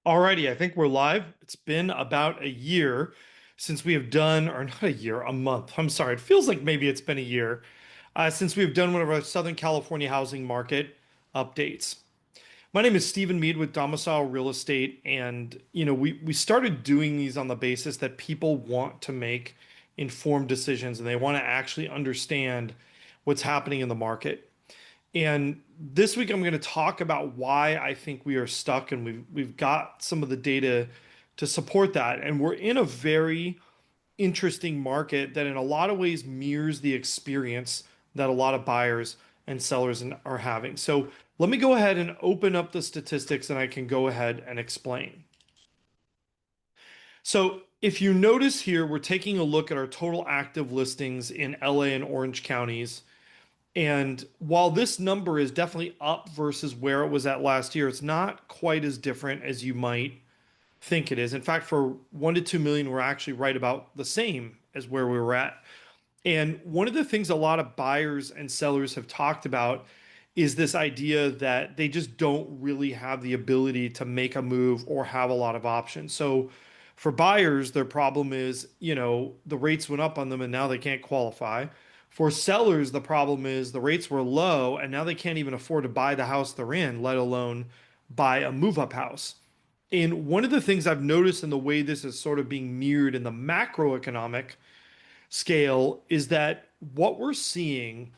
Alrighty, I think we're live. It's been about a year since we have done, or not a year, a month. I'm sorry, it feels like maybe it's been a year since we've done one of our Southern California housing market updates. My name is Stephen Meade with Domicile Real Estate, and we started doing these on the basis that people want to make informed decisions and they want to actually understand what's happening in the market. And this week I'm going to talk about why I think we are stuck, and we've got some of the data to support that. And we're in a very interesting market that in a lot of ways mirrors the experience that a lot of buyers and sellers are having. So let me go ahead and open up the statistics and I can go ahead and explain. So if you notice here, we're taking a look at our total active listings in LA and Orange counties. And while this number is definitely up versus where it was at last year, it's not quite as different as you might think it is. In fact, for 1 to 2 million, we're actually right about the same as where we were at. And one of the things a lot of buyers and sellers have talked about is this idea that they just don't really have the ability to make a move or have a lot of options. So for buyers, their problem is, the rates went up on them and now they can't qualify. For sellers, the problem is the rates were low and now they can't even afford to buy the house they're in, let alone buy a move-up house. And one of the things I've noticed in the way this is sort of being mirrored in the macroeconomic scale is that what we're seeing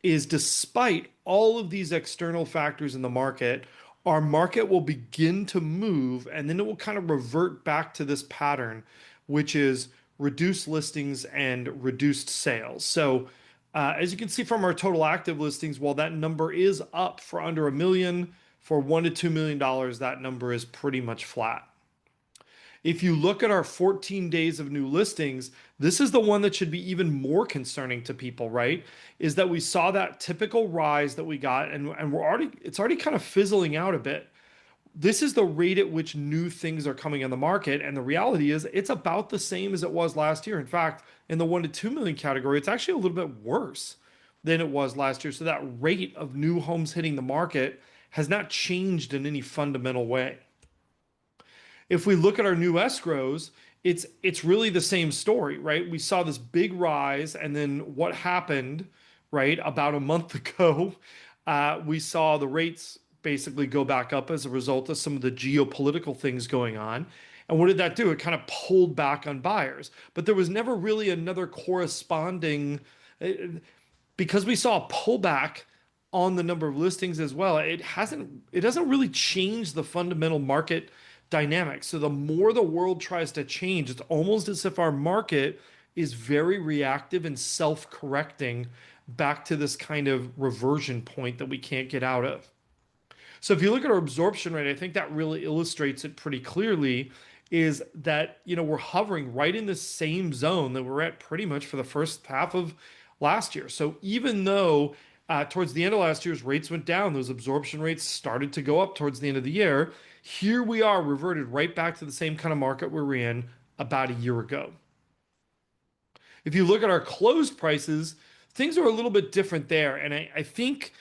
is despite all of these external factors in the market, our market will begin to move and then it will kind of revert back to this pattern, which is reduced listings and reduced sales. So, as you can see from our total active listings, while that number is up for under a million, for $1 to $2 million, that number is pretty much flat. If you look at our 14 days of new listings, this is the one that should be even more concerning to people, right? Is that we saw that typical rise that we got and it's already kind of fizzling out a bit. This is the rate at which new things are coming on the market. And the reality is it's about the same as it was last year. In fact, in the 1 to 2 million category, it's actually a little bit worse than it was last year. So that rate of new homes hitting the market has not changed in any fundamental way. If we look at our new escrows, it's really the same story, right? We saw this big rise, and then what happened, right, about a month ago, we saw the rates basically go back up as a result of some of the geopolitical things going on. And what did that do? It kind of pulled back on buyers, but there was never really another corresponding, because we saw a pullback on the number of listings as well. It doesn't really change the fundamental market dynamics. So the more the world tries to change, it's almost as if our market is very reactive and self-correcting back to this kind of reversion point that we can't get out of. So if you look at our absorption rate, I think that really illustrates it pretty clearly is that, we're hovering right in the same zone that we're at pretty much for the first half of last year. So even though towards the end of last year's rates went down, those absorption rates started to go up towards the end of the year. Here we are reverted right back to the same kind of market we were in about a year ago. If you look at our closed prices, things are a little bit different there. And I think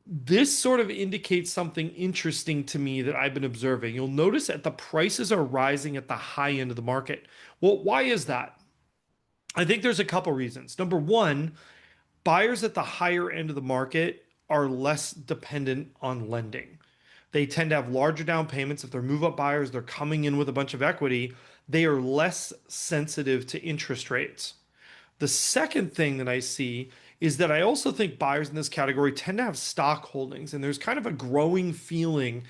this sort of indicates something interesting to me that I've been observing. You'll notice that the prices are rising at the high end of the market. Well, why is that? I think there's a couple reasons. Number one, buyers at the higher end of the market are less dependent on lending. They tend to have larger down payments. If they're move up buyers, they're coming in with a bunch of equity. They are less sensitive to interest rates. The second thing that I see is that I also think buyers in this category tend to have stock holdings, and there's kind of a growing feeling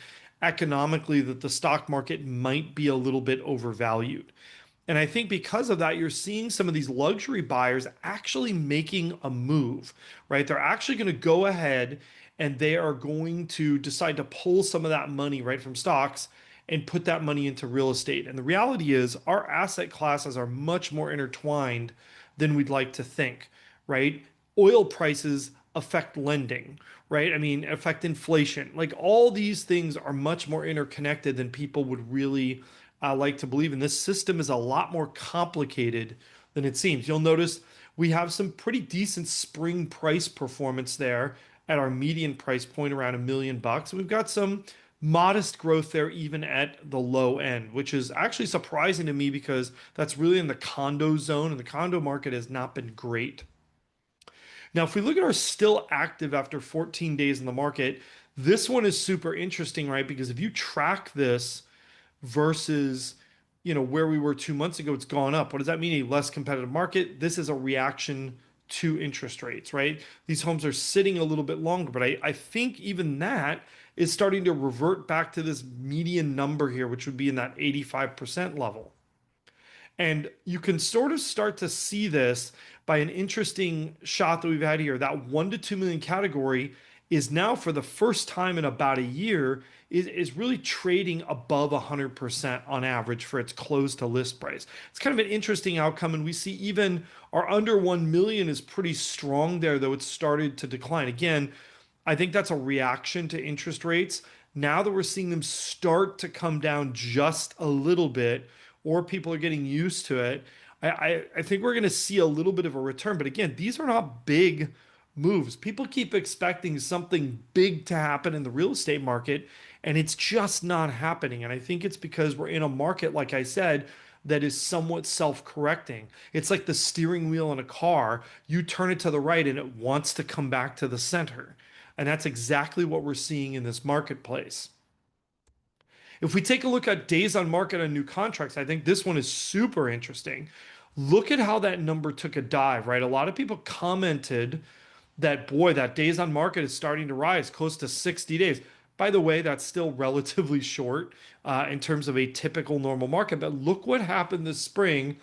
economically that the stock market might be a little bit overvalued. And I think because of that, you're seeing some of these luxury buyers actually making a move, right? They're actually going to go ahead and they are going to decide to pull some of that money right from stocks and put that money into real estate. And the reality is our asset classes are much more intertwined than we'd like to think, right? Oil prices affect lending, right? I mean, affect inflation. Like all these things are much more interconnected than people would really like to believe. And this system is a lot more complicated than it seems. You'll notice we have some pretty decent spring price performance there at our median price point around $1 million. We've got some modest growth there even at the low end, which is actually surprising to me because that's really in the condo zone and the condo market has not been great. Now, if we look at our still active after 14 days in the market, this one is super interesting, right? Because if you track this versus where we were 2 months ago, it's gone up. What does that mean? A less competitive market. This is a reaction to interest rates, right? These homes are sitting a little bit longer, but I think even that is starting to revert back to this median number here, which would be in that 85% level. And you can sort of start to see this by an interesting shot that we've had here. That 1 to 2 million category is now, for the first time in about a year, is really trading above 100% on average for its close to list price. It's kind of an interesting outcome. And we see even our under 1 million is pretty strong there, though it's started to decline. Again, I think that's a reaction to interest rates. Now that we're seeing them start to come down just a little bit, or people are getting used to it, I think we're going to see a little bit of a return. But again, these are not big moves. People keep expecting something big to happen in the real estate market, and it's just not happening. And I think it's because we're in a market, like I said, that is somewhat self-correcting. It's like the steering wheel in a car. You turn it to the right and it wants to come back to the center. And that's exactly what we're seeing in this marketplace. If we take a look at days on market on new contracts, I think this one is super interesting. Look at how that number took a dive, right? A lot of people commented that, boy, that days on market is starting to rise close to 60 days. By the way, that's still relatively short in terms of a typical normal market. But look what happened this spring.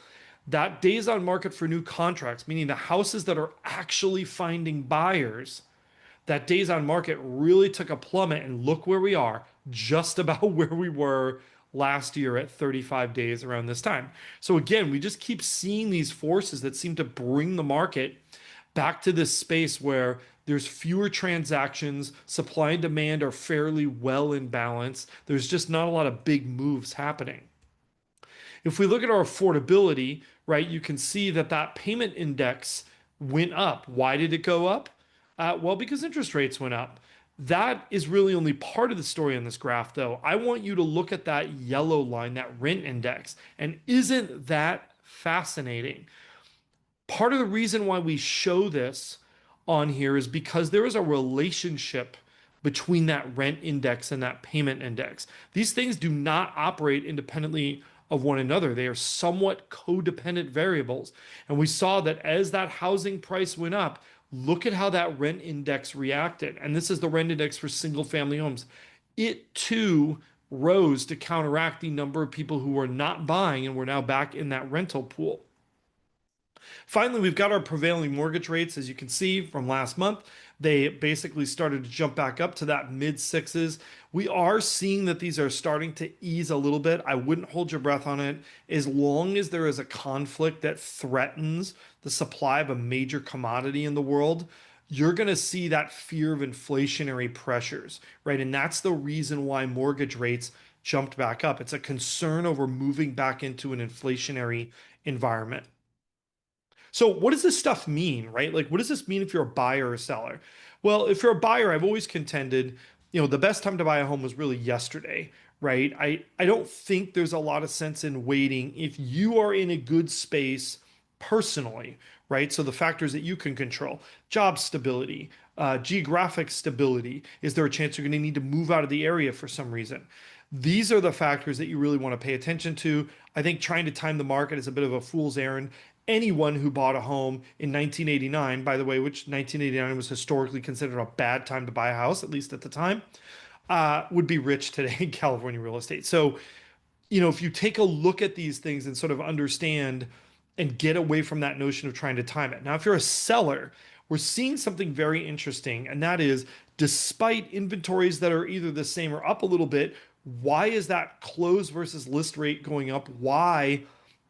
That days on market for new contracts, meaning the houses that are actually finding buyers, that days on market really took a plummet. And look where we are, just about where we were last year at 35 days around this time. So again, we just keep seeing these forces that seem to bring the market back to this space where there's fewer transactions, supply and demand are fairly well in balance. There's just not a lot of big moves happening. If we look at our affordability, right, you can see that that payment index went up. Why did it go up? Well, because interest rates went up. That is really only part of the story on this graph, though. I want you to look at that yellow line, that rent index. And isn't that fascinating? Part of the reason why we show this on here is because there is a relationship between that rent index and that payment index. These things do not operate independently of one another. They are somewhat codependent variables. And we saw that as that housing price went up, look at how that rent index reacted. And this is the rent index for single family homes. It too rose to counteract the number of people who were not buying and were now back in that rental pool. Finally, we've got our prevailing mortgage rates. As you can see from last month, they basically started to jump back up to that mid sixes. We are seeing that these are starting to ease a little bit. I wouldn't hold your breath on it. As long as there is a conflict that threatens the supply of a major commodity in the world, you're going to see that fear of inflationary pressures, right? And that's the reason why mortgage rates jumped back up. It's a concern over moving back into an inflationary environment. So what does this stuff mean, right? Like, what does this mean if you're a buyer or a seller? Well, if you're a buyer, I've always contended, the best time to buy a home was really yesterday, right? I don't think there's a lot of sense in waiting if you are in a good space personally, right? So the factors that you can control, job stability, geographic stability. Is there a chance you're going to need to move out of the area for some reason? These are the factors that you really want to pay attention to. I think trying to time the market is a bit of a fool's errand. Anyone who bought a home in 1989, by the way, which 1989 was historically considered a bad time to buy a house, at least at the time, would be rich today in California real estate. So, if you take a look at these things and sort of understand and get away from that notion of trying to time it. Now, if you're a seller, we're seeing something very interesting, and that is despite inventories that are either the same or up a little bit, why is that close versus list rate going up? Why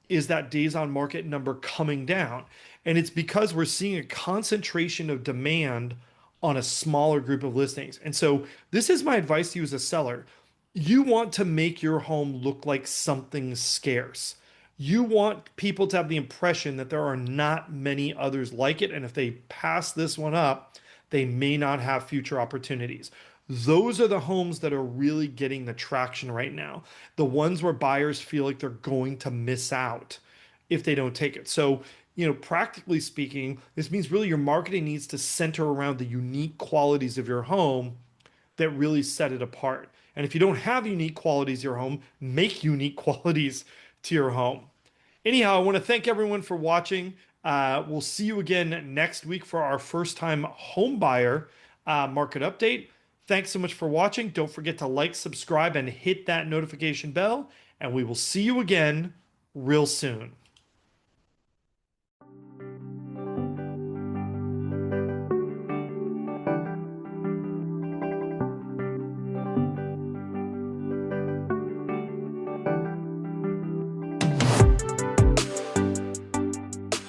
is that days on market number coming down? And it's because we're seeing a concentration of demand on a smaller group of listings. And so this is my advice to you as a seller. You want to make your home look like something scarce. You want people to have the impression that there are not many others like it. And if they pass this one up, they may not have future opportunities. Those are the homes that are really getting the traction right now. The ones where buyers feel like they're going to miss out if they don't take it. So, practically speaking, this means really your marketing needs to center around the unique qualities of your home that really set it apart. And if you don't have unique qualities to your home, make unique qualities to your home. Anyhow, I want to thank everyone for watching. We'll see you again next week for our first time home buyer market update. Thanks so much for watching. Don't forget to like, subscribe, and hit that notification bell. And we will see you again real soon.